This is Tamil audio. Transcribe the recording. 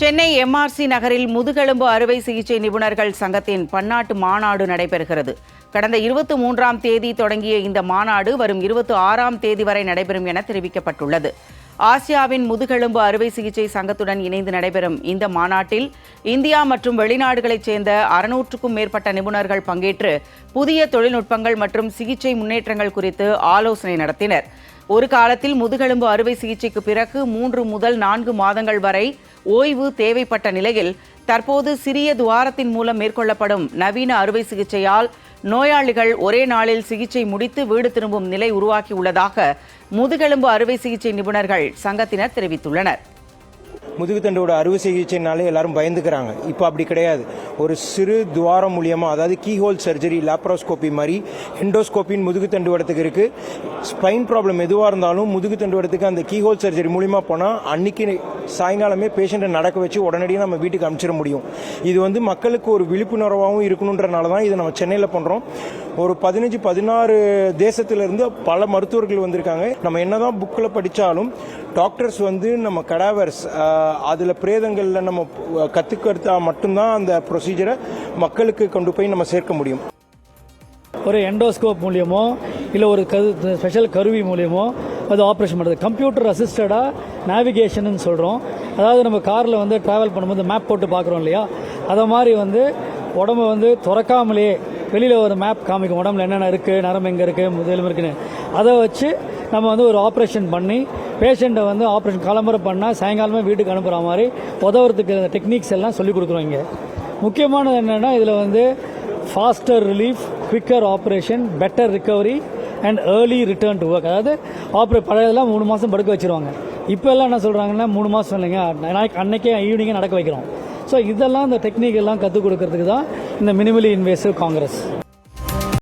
சென்னை எம்ஆர்சி நகரில் முதுகெலும்பு அறுவை சிகிச்சை நிபுணர்கள் சங்கத்தின் பன்னாட்டு மாநாடு நடைபெறுகிறது. கடந்த 23ஆம் தேதி தொடங்கிய இந்த மாநாடு வரும் 26ஆம் தேதி வரை நடைபெறும் என தெரிவிக்கப்பட்டுள்ளது. ஆசியாவின் முதுகெலும்பு அறுவை சிகிச்சை சங்கத்துடன் இணைந்து நடைபெறும் இந்த மாநாட்டில் இந்தியா மற்றும் வெளிநாடுகளைச் சேர்ந்த 600க்கும் மேற்பட்ட நிபுணர்கள் பங்கேற்று புதிய தொழில்நுட்பங்கள் மற்றும் சிகிச்சை முன்னேற்றங்கள் குறித்து ஆலோசனை நடத்தினர். ஒரு காலத்தில் முதுகெலும்பு அறுவை சிகிச்சைக்கு பிறகு 3 முதல் 4 மாதங்கள் வரை ஓய்வு தேவைப்பட்ட நிலையில் தற்போது சிறிய துவாரத்தின் மூலம் மேற்கொள்ளப்படும் நவீன அறுவை சிகிச்சையால் நோயாளிகள் ஒரே நாளில் சிகிச்சை முடித்து வீடு திரும்பும் நிலை உருவாக்கியுள்ளதாக முதுகெலும்பு அறுவை சிகிச்சை நிபுணர்கள் சங்கத்தினர் தெரிவித்துள்ளனர். முதுகுத்தண்டோட அறுவை சிகிச்சைனாலே எல்லாரும் பயந்துக்கிறாங்க. இப்போ அப்படி கிடையாது. ஒரு சிறு துவாரம் மூலியமா, அதாவது கீஹோல் சர்ஜரி, லேப்ரோஸ்கோபி மாதிரி எண்டோஸ்கோப்பின் முதுகுத்தண்டு இடத்துக்கு இருக்கு. ஸ்பைன் ப்ராப்ளம் எதுவாக இருந்தாலும் முதுகுத்தண்டு இடத்துக்கு அந்த கீஹோல் சர்ஜரி மூலியமா போனால் அன்னைக்கு சாயங்காலமே பேஷண்ட்டை நடக்க வச்சு உடனடியாக நம்ம வீட்டுக்கு அனுப்பிச்சிட முடியும். இது மக்களுக்கு ஒரு விழிப்புணர்வாகவும் இருக்கணுன்றனால தான் இதை நம்ம சென்னையில் பண்ணுறோம். ஒரு 15-16 தேசத்திலிருந்து பல மருத்துவர்கள் வந்திருக்காங்க. நம்ம என்னதான் புக்கில் படித்தாலும் டாக்டர்ஸ் நம்ம கடாவர்ஸ் அதில் பிரேதங்களில் நம்ம கற்றுக்கெடுத்தா மட்டும்தான் அந்த ப்ரொசீஜரை மக்களுக்கு கொண்டு போய் நம்ம சேர்க்க முடியும். ஒரு எண்டோஸ்கோப் மூலியமோ இல்லை ஒரு ஸ்பெஷல் கருவி மூலியமோ அது ஆப்ரேஷன் பண்ணுறது. கம்ப்யூட்டர் அசிஸ்டடாக நேவிகேஷன் சொல்கிறோம். அதாவது நம்ம காரில் ட்ராவல் பண்ணும்போது மேப் போட்டு பார்க்குறோம் இல்லையா, அதை மாதிரி உடம்பை திறக்காமலே வெளியில் ஒரு மேப் காமிக்கும். உடம்புல என்னென்ன இருக்குது, நரம்பு எங்கே இருக்குது, முதலும் இருக்குன்னு. அதை வச்சு நம்ம ஒரு ஆப்ரேஷன் பண்ணி பேஷண்ட்டை ஆப்ரேஷன் கிளம்புற பண்ணால் சாயங்காலமே வீட்டுக்கு அனுப்புகிற மாதிரி உதவுறதுக்கு டெக்னிக்ஸ் எல்லாம் சொல்லிக் கொடுக்குறோம். இங்கே முக்கியமானது என்னென்னா இதில் faster relief, quicker operation, better recovery and early return to work. அதாவது பழையதெல்லாம் 3 மாதம் படுக்க வச்சுருவாங்க. இப்போ எல்லாம் என்ன சொல்கிறாங்கன்னா 3 மாதம் இல்லைங்க, அன்னைக்கே ஈவினிங்கே நடக்க வைக்கிறோம். ஸோ இதெல்லாம் இந்த டெக்னிக் எல்லாம் கற்றுக் கொடுக்கறதுக்கு தான் இந்த மினிமலி இன்வேசிவ் காங்கிரஸ்.